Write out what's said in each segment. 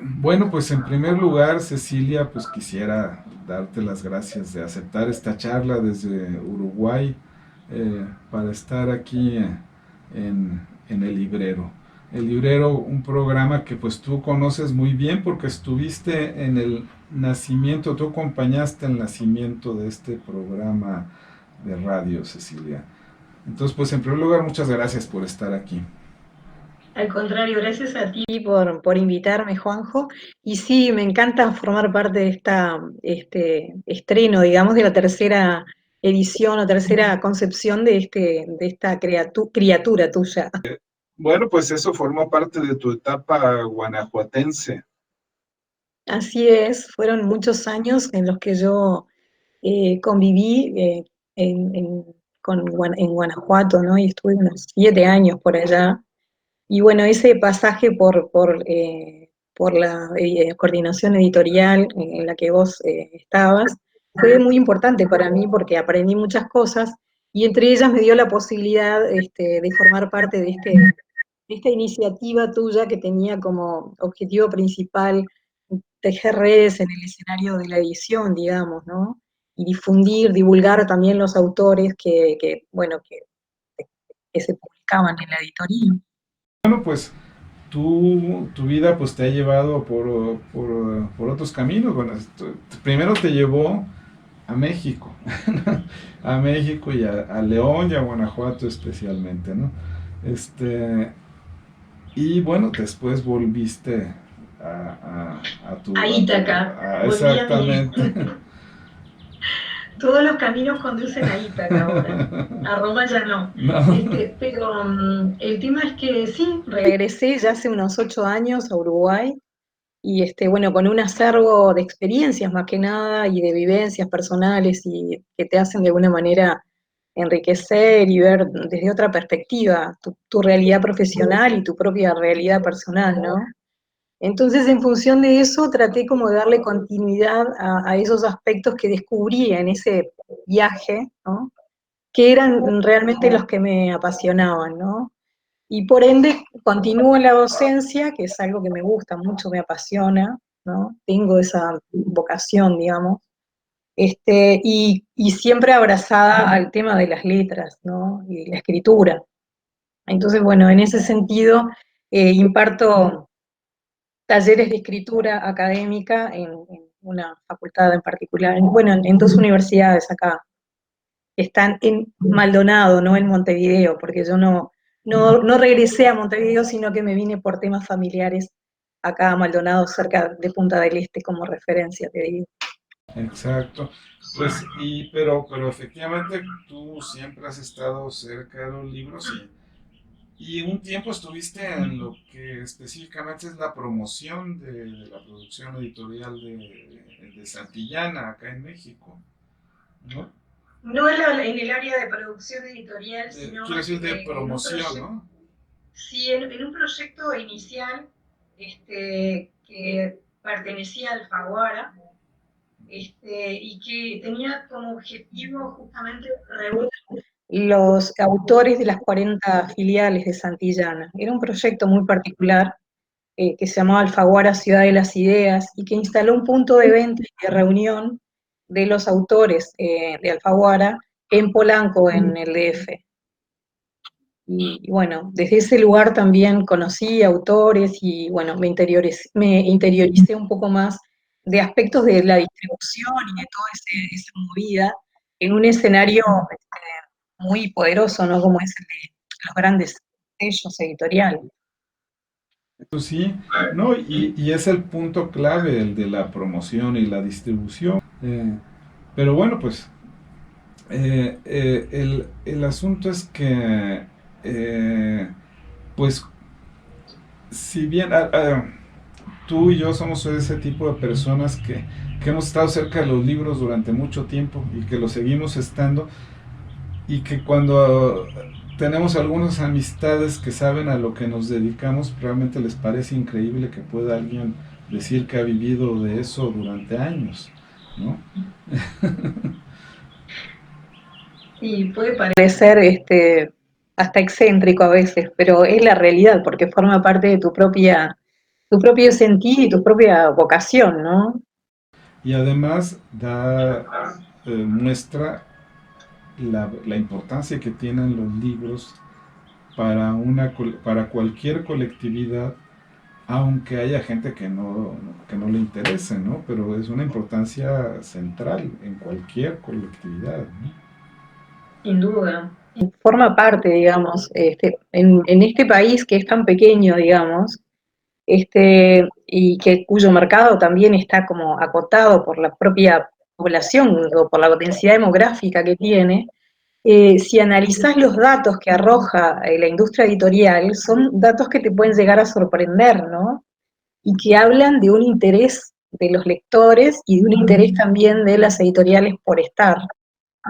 Bueno, pues en primer lugar, Cecilia, pues quisiera darte las gracias de aceptar esta charla desde Uruguay para estar aquí en El Librero. El Librero, un programa que pues tú conoces muy bien porque estuviste en el nacimiento, tú acompañaste el nacimiento de este programa de radio, Cecilia. Entonces, pues en primer lugar, muchas gracias por estar aquí. Al contrario, gracias a ti por invitarme, Juanjo. Y sí, me encanta formar parte de este estreno, digamos, de la tercera edición o tercera concepción de esta criatura tuya. Bueno, pues eso formó parte de tu etapa guanajuatense. Así es, fueron muchos años en los que yo conviví en Guanajuato, ¿no? Y estuve unos 7 años por allá. Y bueno, ese pasaje por la coordinación editorial en la que vos estabas fue muy importante para mí porque aprendí muchas cosas y entre ellas me dio la posibilidad de formar parte de esta iniciativa tuya que tenía como objetivo principal tejer redes en el escenario de la edición, digamos, ¿no? Y difundir, divulgar también los autores bueno, que se publicaban en la editorial. Bueno, pues tu vida pues te ha llevado por otros caminos. Bueno, primero te llevó a México, a México y a León y a Guanajuato especialmente, ¿no? Este, y bueno, después volviste A Ítaca, volví a mi... exactamente. Todos los caminos conducen a Ítaca ahora. A Roma ya no. No, Pero el tema es que sí, regresé ya hace unos 8 años a Uruguay y bueno, con un acervo de experiencias más que nada y de vivencias personales y que te hacen de alguna manera enriquecer y ver desde otra perspectiva tu realidad profesional y tu propia realidad personal, ¿no? Entonces, en función de eso, traté como de darle continuidad a esos aspectos que descubrí en ese viaje, ¿no? Que eran realmente los que me apasionaban, ¿no? Y por ende, continúo en la docencia, que es algo que me gusta mucho, me apasiona, ¿no? Tengo esa vocación, digamos, y siempre abrazada al tema de las letras, ¿no? Y la escritura. Entonces, bueno, en ese sentido, imparto talleres de escritura académica en una facultad en particular, bueno, en dos universidades acá, que están en Maldonado, no en Montevideo, porque yo no regresé a Montevideo, sino que me vine por temas familiares acá a Maldonado, cerca de Punta del Este, como referencia, te digo. exacto. Pues, pero efectivamente tú siempre has estado cerca de los libros y un tiempo estuviste en lo que específicamente es la promoción de la producción editorial de Santillana, acá en México, ¿no? No en el área de producción editorial, sino Quiero decir de en un promoción, proyecto, ¿no? sí, en un proyecto inicial que pertenecía al Alfaguara, y que tenía como objetivo justamente reunir los autores de las 40 filiales de Santillana. Era un proyecto muy particular que se llamaba Alfaguara Ciudad de las Ideas y que instaló un punto de venta y de reunión de los autores de Alfaguara en Polanco, en el DF. Y bueno, desde ese lugar también conocí autores y bueno, me interioricé un poco más de aspectos de la distribución y de toda esa movida en un escenario muy poderoso, ¿no? Como es el de los grandes sellos editoriales. Eso sí, no, y es el punto clave, el de la promoción y la distribución. Pero bueno, pues el asunto es que, pues, si bien tú y yo somos ese tipo de personas que hemos estado cerca de los libros durante mucho tiempo y que lo seguimos estando, y que cuando tenemos algunas amistades que saben a lo que nos dedicamos, realmente les parece increíble que pueda alguien decir que ha vivido de eso durante años, ¿no? Sí, puede parecer hasta excéntrico a veces, pero es la realidad, porque forma parte de tu propia tu propio sentir y tu propia vocación, ¿no? Y además muestra la importancia que tienen los libros para cualquier colectividad, aunque haya gente que no le interese, ¿no? Pero es una importancia central en cualquier colectividad, ¿no? Sin duda. Forma parte, digamos, en este país que es tan pequeño, digamos, y cuyo mercado también está como acotado por la propia población o por la densidad demográfica que tiene, si analizás los datos que arroja la industria editorial, son datos que te pueden llegar a sorprender, ¿no? Y que hablan de un interés de los lectores y de un interés también de las editoriales por estar,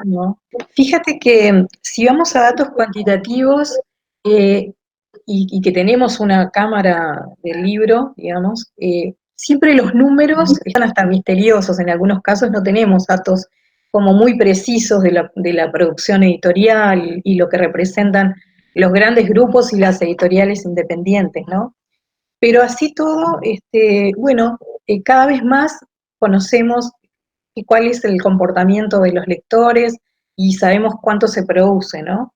¿no? Fíjate que si vamos a datos cuantitativos eh, y que tenemos una cámara del libro, digamos, siempre los números están hasta misteriosos, en algunos casos no tenemos datos como muy precisos de la producción editorial y lo que representan los grandes grupos y las editoriales independientes, ¿no? Pero así todo, bueno, cada vez más conocemos cuál es el comportamiento de los lectores y sabemos cuánto se produce, ¿no?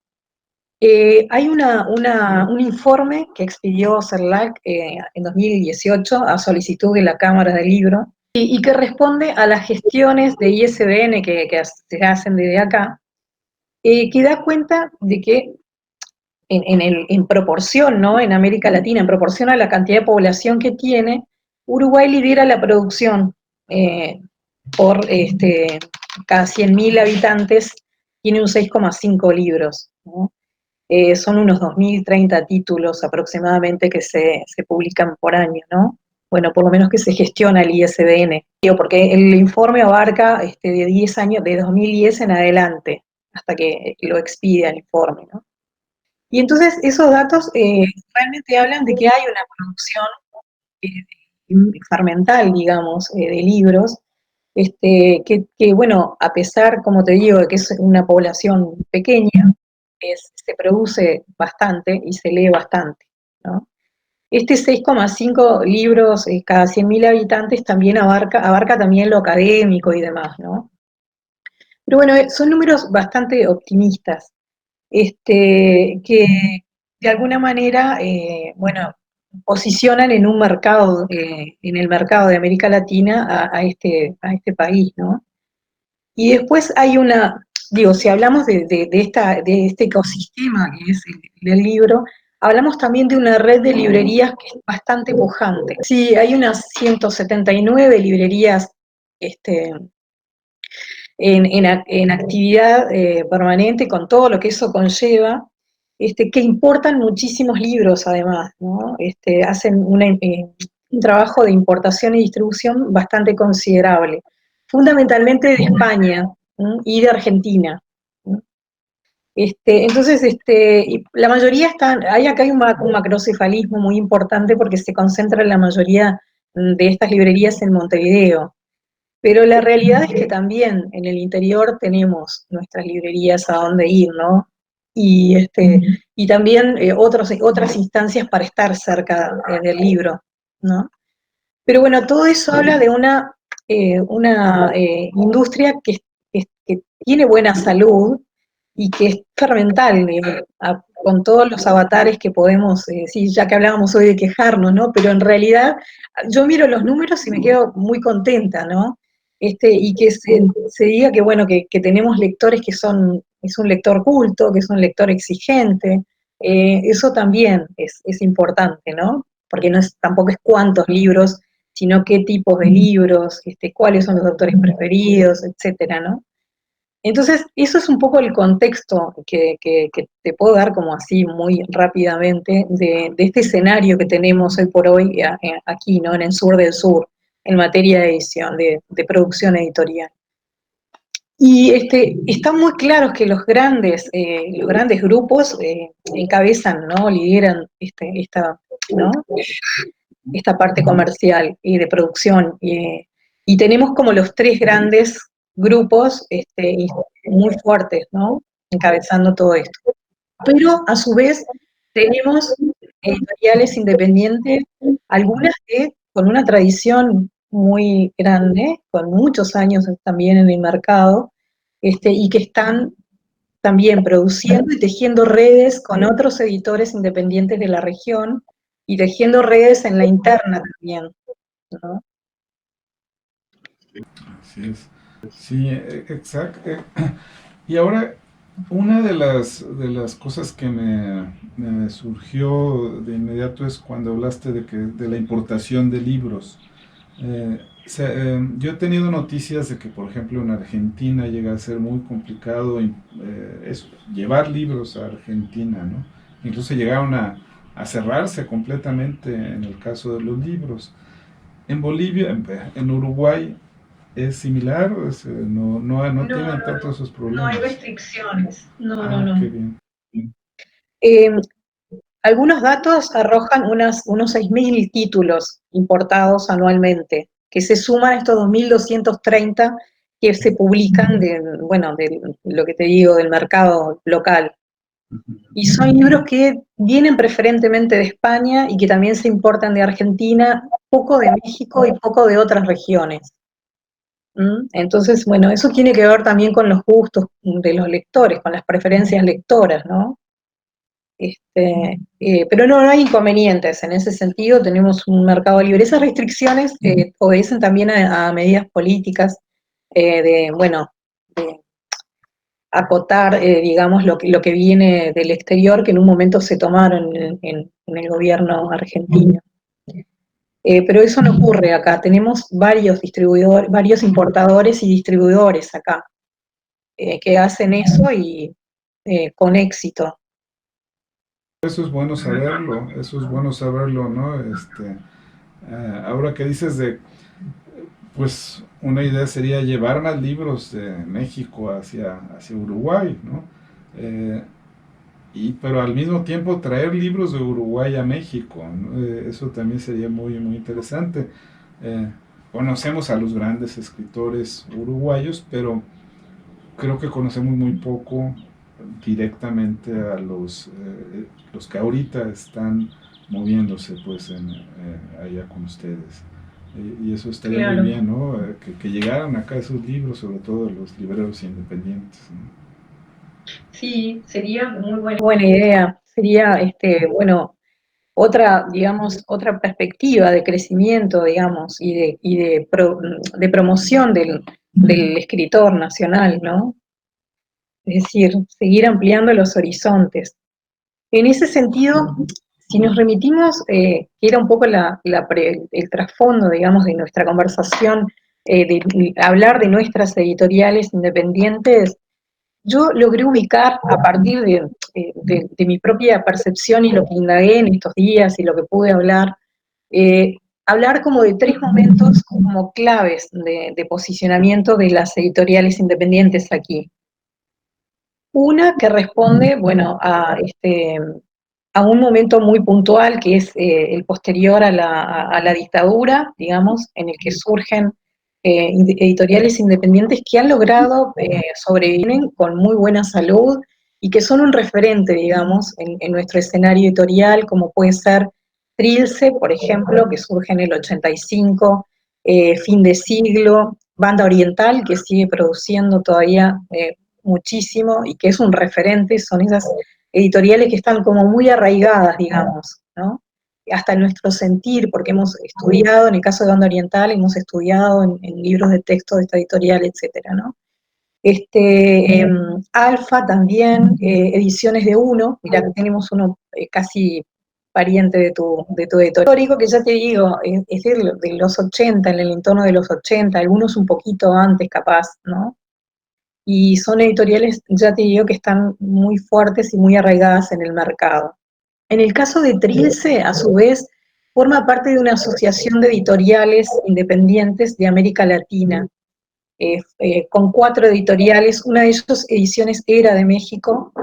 Hay un informe que expidió CERLAC en 2018 a solicitud de la Cámara del Libro y que responde a las gestiones de ISBN que se hacen desde acá, que da cuenta de que en proporción, ¿no? En América Latina, en proporción a la cantidad de población que tiene, Uruguay lidera la producción por cada 100.000 habitantes, tiene un 6,5 libros, ¿no? Son unos 2.030 títulos aproximadamente que se publican por año, ¿no? Bueno, por lo menos que se gestiona el ISBN, porque el informe abarca de 10 años, de 2010 en adelante, hasta que lo expide el informe, ¿no? Y entonces esos datos realmente hablan de que hay una producción fermental, digamos, de libros, bueno, a pesar, como te digo, de que es una población pequeña, se produce bastante y se lee bastante, ¿no? Este 6,5 libros cada 100.000 habitantes también abarca también lo académico y demás, ¿no? Pero bueno, son números bastante optimistas, que de alguna manera, bueno, posicionan en un mercado, en el mercado de América Latina a este país, ¿no? Y después hay digo, si hablamos de este ecosistema que es el libro, hablamos también de una red de librerías que es bastante pujante. Sí, hay unas 179 librerías este, en actividad permanente con todo lo que eso conlleva, que importan muchísimos libros además, ¿no? Hacen un trabajo de importación y distribución bastante considerable, fundamentalmente de España, ¿no? Y de Argentina, ¿no? Entonces, y la mayoría acá hay un macrocefalismo muy importante porque se concentra la mayoría de estas librerías en Montevideo. Pero la realidad es que también en el interior tenemos nuestras librerías a dónde ir, ¿no? Y también otras instancias para estar cerca del libro, ¿no? Pero bueno, todo eso habla de una industria que tiene buena salud y que es fermental, con todos los avatares que podemos, sí, ya que hablábamos hoy de quejarnos, ¿no? Pero en realidad yo miro los números y me quedo muy contenta, ¿no? Y que se diga que, bueno, que tenemos lectores es un lector culto, que es un lector exigente, eso también es importante, ¿no? Porque tampoco es cuántos libros, sino qué tipos de libros, cuáles son los autores preferidos, etcétera, ¿no? Entonces, eso es un poco el contexto que te puedo dar como así muy rápidamente de este escenario que tenemos hoy por hoy aquí, ¿no? En el sur del sur, en materia de edición, de producción editorial. Y están muy claros que los grandes grupos encabezan, ¿no? Lideran ¿no? Esta parte comercial y de producción. Y tenemos como los tres grandes grupos muy fuertes, ¿no? Encabezando todo esto. Pero a su vez tenemos editoriales independientes algunas con una tradición muy grande, con muchos años también en el mercado, y que están también produciendo y tejiendo redes con otros editores independientes de la región y tejiendo redes en la interna también, ¿no? Así es. Sí, exacto. Y ahora, una de las cosas que me surgió de inmediato es cuando hablaste de la importación de libros. Yo he tenido noticias de que, por ejemplo, en Argentina llega a ser muy complicado llevar libros a Argentina, ¿no? Incluso llegaron a cerrarse completamente en el caso de los libros. En Bolivia, en Uruguay, ¿es similar? No No, tienen no, tanto esos no hay problemas. restricciones. No, no, Ah, qué no. bien. Eh, Algunos datos arrojan unos 6.000 títulos importados anualmente, que se suman a estos 2.230 que se publican bueno, de lo que te digo, del mercado local. Y son libros que vienen preferentemente de España y que también se importan de Argentina, poco de México y poco de otras regiones. Entonces, bueno, eso tiene que ver también con los gustos de los lectores, con las preferencias lectoras, ¿no? Pero no hay inconvenientes en ese sentido, tenemos un mercado libre. Esas restricciones obedecen también a medidas políticas bueno, de acotar, digamos, lo que viene del exterior, que en un momento se tomaron en el gobierno argentino. Pero eso no ocurre acá, tenemos varios distribuidores, varios importadores y distribuidores acá, que hacen eso y con éxito. Eso es bueno saberlo, ¿no? Ahora que dices pues una idea sería llevar más libros de México hacia Uruguay, ¿no? Eh, pero al mismo tiempo traer libros de Uruguay a México, ¿no? Eso también sería muy interesante. Eh, Conocemos a los grandes escritores uruguayos, pero creo que conocemos muy poco directamente a los que ahorita están moviéndose pues allá con ustedes. Y eso estaría muy Claro. bien, ¿no? Que llegaran acá esos libros, sobre todo los libreros independientes, ¿no? Sí, sería muy buena idea. Sería, bueno, otra, digamos, otra perspectiva de crecimiento, digamos, de promoción del escritor nacional, ¿no? Es decir, seguir ampliando los horizontes. En ese sentido, si nos remitimos, que era un poco el trasfondo, digamos, de nuestra conversación, de hablar de nuestras editoriales independientes, yo logré ubicar a partir de mi propia percepción y lo que indagué en estos días y lo que pude eh, hablar como de tres momentos como claves de posicionamiento de las editoriales independientes aquí. Una que responde, bueno, a un momento muy puntual que es el posterior a la dictadura, digamos, en el que surgen editoriales independientes que han logrado sobrevivir con muy buena salud y que son un referente, digamos, en nuestro escenario editorial, como puede ser Trilce, por ejemplo, que surge en el 85, Fin de Siglo, Banda Oriental, que sigue produciendo todavía muchísimo y que es un referente, son esas editoriales que están como muy arraigadas, digamos, ¿no? Hasta en nuestro sentir, porque hemos estudiado, en el caso de Banda Oriental, hemos estudiado en libros de texto de esta editorial, etcétera, ¿no? Alfa también, ediciones de Uno, mira que tenemos uno casi pariente de tu editorial. Histórico que ya te digo, es de los 80, en el entorno de los 80, algunos un poquito antes capaz, ¿no? Y son editoriales, ya te digo, que están muy fuertes y muy arraigadas en el mercado. En el caso de Trilce, a su vez, forma parte de una asociación de editoriales independientes de América Latina, con 4 editoriales, una de ellas Ediciones Era de México,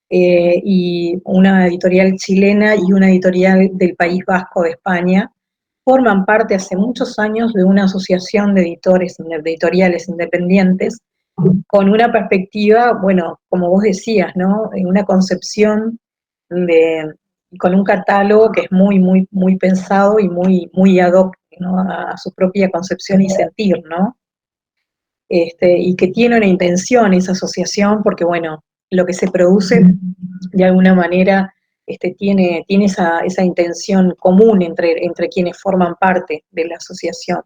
y una editorial chilena y una editorial del País Vasco de España, forman parte hace muchos años de una asociación de editoriales independientes, con una perspectiva, bueno, como vos decías, ¿no? En una concepción de con un catálogo que es muy, muy, muy pensado y muy, muy ad hoc, ¿no? A su propia concepción y sentir, ¿no? Y que tiene una intención esa asociación, porque bueno, lo que se produce de alguna manera tiene esa intención común entre quienes forman parte de la asociación.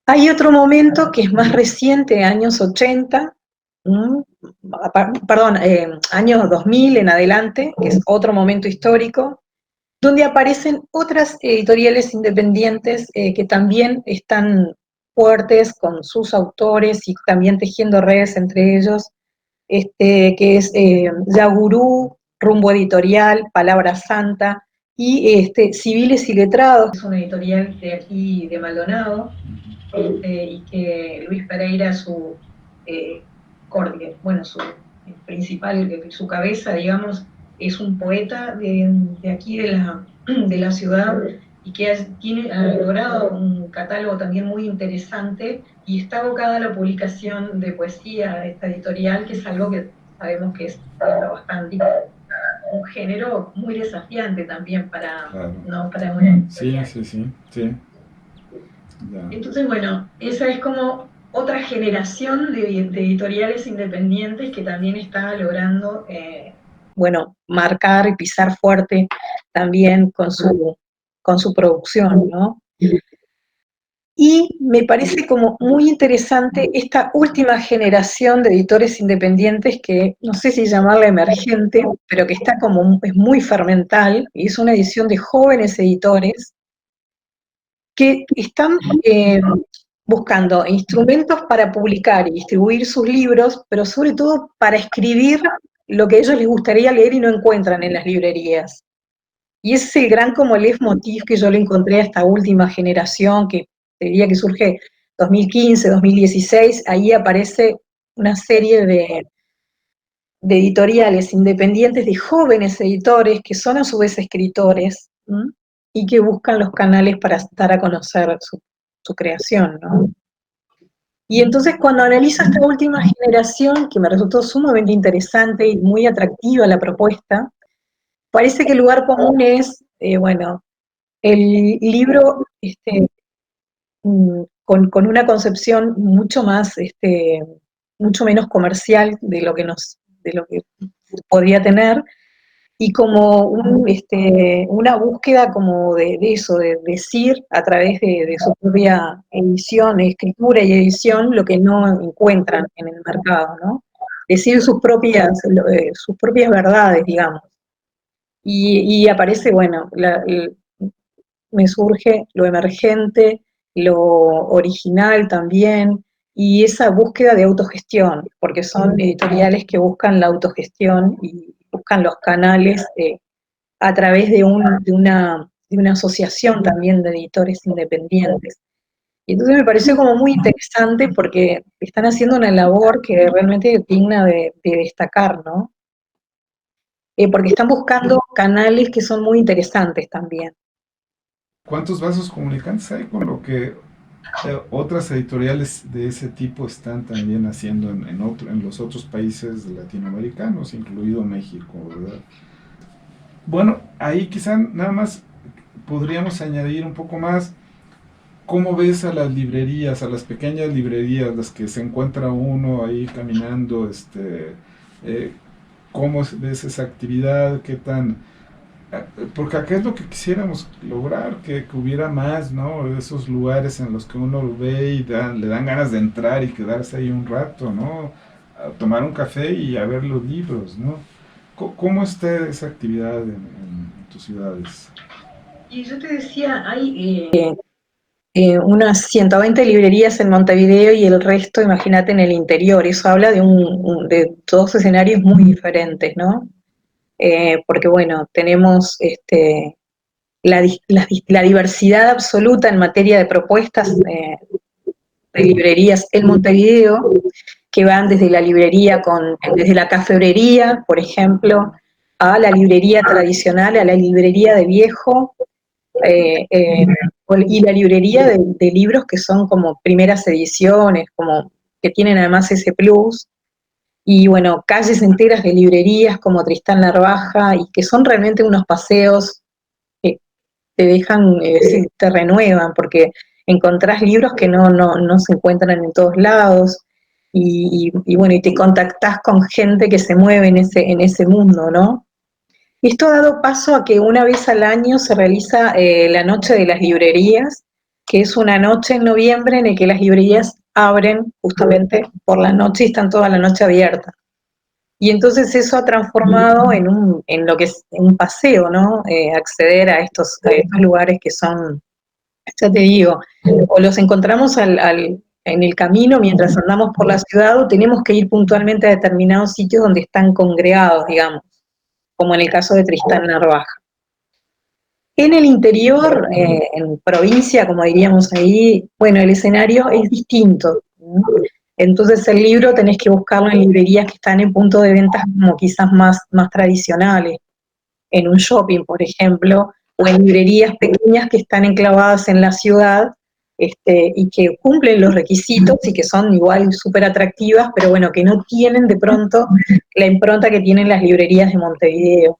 Hay otro momento que es más reciente, años 80, perdón, años 2000 en adelante, que es otro momento histórico, donde aparecen otras editoriales independientes que también están fuertes con sus autores y también tejiendo redes entre ellos, que es Yagurú, Rumbo Editorial, Palabra Santa, y Civiles y Letrados, es una editorial de aquí de Maldonado, y que Luis Pereira, su principal, su cabeza, digamos, es un poeta de aquí de la ciudad y que ha logrado un catálogo también muy interesante y está abocada a la publicación de poesía de esta editorial, que es algo que sabemos que es bastante un género muy desafiante también para, Claro. ¿no? Para una Sí, editorial. sí. Ya. Entonces, bueno, esa es como otra generación de editoriales independientes que también está logrando, bueno, marcar y pisar fuerte también con su producción, ¿no? Y me parece como muy interesante esta última generación de editores independientes que no sé si llamarla emergente, pero que está como, es muy fermental, y es una edición de jóvenes editores que están buscando instrumentos para publicar y distribuir sus libros, pero sobre todo para escribir lo que a ellos les gustaría leer y no encuentran en las librerías. Y ese es el gran como leitmotiv que yo le encontré a esta última generación, que diría que surge 2015, 2016, ahí aparece una serie de editoriales independientes, de jóvenes editores que son a su vez escritores, ¿m? Y que buscan los canales para dar a conocer su creación, ¿no? Y entonces cuando analizo esta última generación, que me resultó sumamente interesante y muy atractiva la propuesta, parece que el lugar común es, bueno, el libro con una concepción mucho más, mucho menos comercial de lo que podría tener, y como una búsqueda como de eso, de decir a través de su propia edición, escritura y edición, lo que no encuentran en el mercado, ¿no? Decir sus propias verdades, digamos. Y aparece, bueno, me surge lo emergente, lo original también, y esa búsqueda de autogestión, porque son editoriales que buscan la autogestión y buscan los canales a través de una asociación también de editores independientes. Y entonces me pareció como muy interesante porque están haciendo una labor que realmente es digna de destacar, ¿no? Porque están buscando canales que son muy interesantes también. ¿Cuántos vasos comunicantes hay con lo que otras editoriales de ese tipo están también haciendo en los otros países latinoamericanos, incluido México, ¿verdad? Bueno, ahí quizá nada más podríamos añadir un poco más. ¿Cómo ves a las librerías, a las pequeñas librerías, las que se encuentra uno ahí caminando? Eh, ¿Cómo ves esa actividad? ¿Qué tan...? Porque acá es lo que quisiéramos lograr, que hubiera más, ¿no? Esos lugares en los que uno lo ve y le dan ganas de entrar y quedarse ahí un rato, ¿no? A tomar un café y a ver los libros, ¿no? ¿Cómo está esa actividad en tus ciudades? Y yo te decía, hay unas 120 librerías en Montevideo y el resto, imagínate, en el interior. Eso habla de dos escenarios muy diferentes, ¿no? Porque, bueno, tenemos la diversidad absoluta en materia de propuestas de librerías en Montevideo, que van desde la librería desde la cafebrería, por ejemplo, a la librería tradicional, a la librería de viejo, eh, eh, y la librería de libros que son como primeras ediciones, como que tienen además ese plus, y bueno, calles enteras de librerías como Tristán Narvaja, y que son realmente unos paseos que te dejan, sí, te renuevan, porque encontrás libros que no se encuentran en todos lados, y bueno, y te contactás con gente que se mueve en ese mundo, ¿no? Esto ha dado paso a que una vez al año se realiza la Noche de las Librerías, que es una noche en noviembre en la que las librerías abren justamente por la noche y están toda la noche abiertas. Y entonces eso ha transformado en lo que es un paseo, ¿no? Acceder a estos lugares que son, ya te digo, o los encontramos en el camino mientras andamos por la ciudad, o tenemos que ir puntualmente a determinados sitios donde están congregados, digamos, como en el caso de Tristán Narvaja. En el interior, en provincia, como diríamos ahí, bueno, el escenario es distinto, ¿no? Entonces el libro tenés que buscarlo en librerías que están en punto de ventas como quizás más tradicionales, en un shopping, por ejemplo, o en librerías pequeñas que están enclavadas en la ciudad, y que cumplen los requisitos y que son igual súper atractivas, pero bueno, que no tienen de pronto la impronta que tienen las librerías de Montevideo.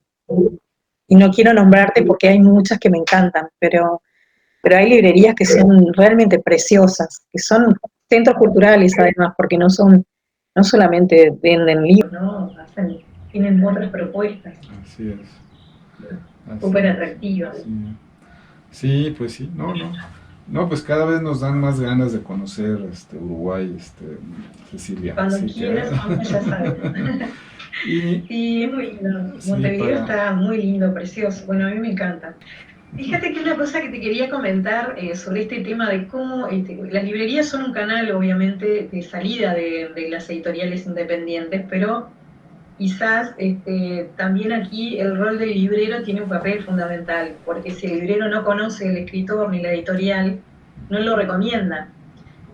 Y no quiero nombrarte porque hay muchas que me encantan, pero hay librerías que son realmente preciosas, que son centros culturales además, porque no solamente venden libros, ¿no? Tienen otras propuestas. Así es. Súper atractivas. Sí. Sí, pues sí, no, pues cada vez nos dan más ganas de conocer Uruguay, Cecilia. Cuando Así quieras, ya sabes. y Sí, es muy lindo. sí, Montevideo está muy lindo, precioso. Bueno, a mí me encanta. Fíjate que una cosa que te quería comentar sobre este tema de cómo las librerías son un canal, obviamente, de salida de las editoriales independientes, pero quizás también aquí el rol del librero tiene un papel fundamental, porque si el librero no conoce el escritor ni la editorial, no lo recomienda.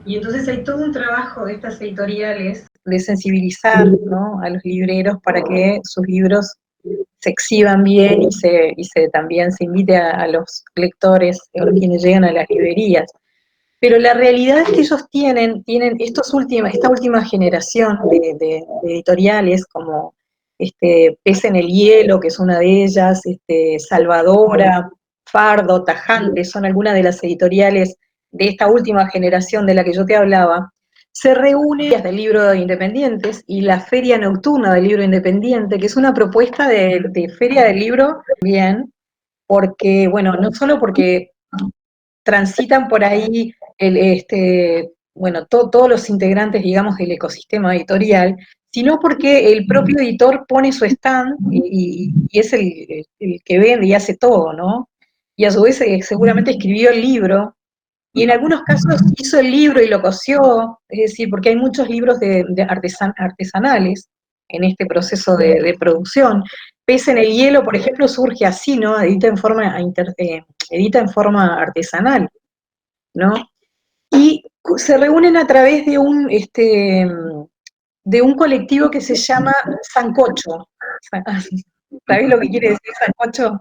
Y entonces hay todo un trabajo de estas editoriales de sensibilizar, ¿no?, a los libreros para que sus libros se exhiban bien también se invite a los lectores o quienes llegan a las librerías. Pero la realidad es que ellos tienen esta última generación de editoriales como Pez en el Hielo, que es una de ellas, Salvadora, Fardo, Tajante, son algunas de las editoriales de esta última generación de la que yo te hablaba. Se reúnen del libro independientes y la Feria Nocturna del Libro Independiente, que es una propuesta de Feria del Libro, bien, porque, bueno, no solo porque transitan por ahí bueno, todos los integrantes, digamos, del ecosistema editorial, sino porque el propio editor pone su stand y es el que vende y hace todo, ¿no? Y a su vez seguramente escribió el libro, y en algunos casos hizo el libro y lo cosió, es decir, porque hay muchos libros de artesanales en este proceso de producción. Pez en el Hielo, por ejemplo, surge así, ¿no? Edita en forma artesanal, ¿no? Y se reúnen a través de un colectivo que se llama Sancocho. ¿Sabés lo que quiere decir Sancocho?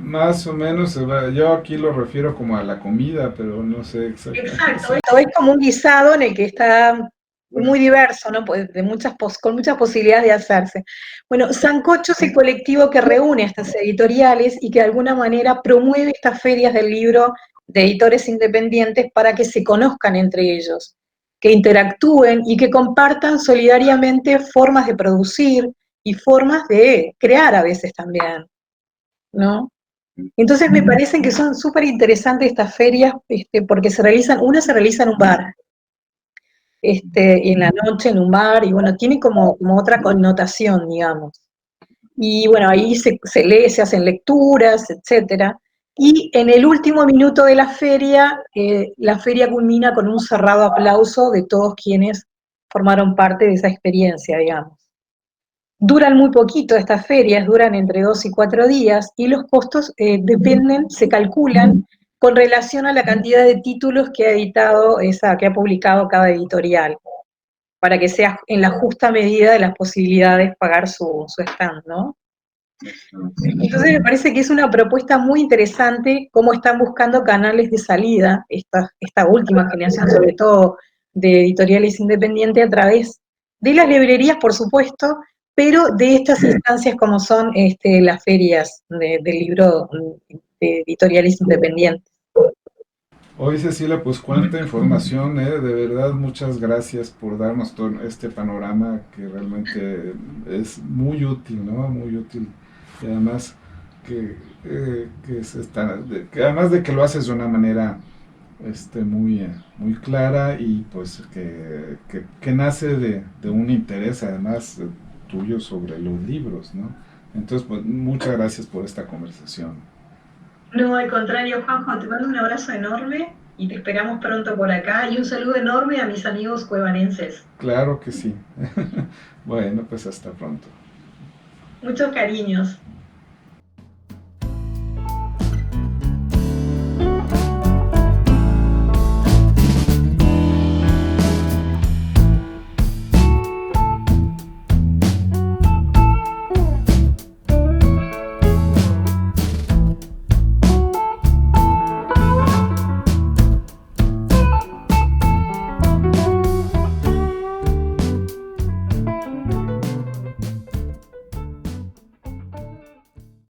más o menos, yo aquí lo refiero como a la comida, pero no sé exactamente. Exacto, esto es como un guisado en el que está muy diverso, ¿no? Pues con muchas posibilidades de hacerse. Bueno, Sancocho es el colectivo que reúne a estas editoriales y que de alguna manera promueve estas ferias del libro de editores independientes para que se conozcan entre ellos, que interactúen y que compartan solidariamente formas de producir y formas de crear a veces también, ¿no? Entonces me parecen que son súper interesantes estas ferias, porque una se realiza en un bar, y en la noche en un bar, y bueno, tiene como otra connotación, digamos. Y bueno, ahí se lee, se hacen lecturas, etcétera. Y en el último minuto de la feria culmina con un cerrado aplauso de todos quienes formaron parte de esa experiencia, digamos. Duran muy poquito estas ferias, duran entre 2 y 4 días, y los costos se calculan con relación a la cantidad de títulos que que ha publicado cada editorial, para que sea en la justa medida de las posibilidades pagar su stand, ¿no? Entonces me parece que es una propuesta muy interesante cómo están buscando canales de salida, esta última generación sobre todo de editoriales independientes, a través de las librerías, por supuesto, pero de estas instancias como son las ferias de libro de editoriales independientes. Hoy, Cecilia, pues cuánta información, ¿eh? De verdad, muchas gracias por darnos todo este panorama que realmente es muy útil, ¿no? Muy útil. Y además que además de que lo haces de una manera muy clara y pues que nace de un interés además tuyo sobre los libros, ¿no? Entonces, pues muchas gracias por esta conversación. No, al contrario, Juanjo, te mando un abrazo enorme y te esperamos pronto por acá y un saludo enorme a mis amigos cuevanenses. Claro que sí. Bueno, pues hasta pronto. Muchos cariños.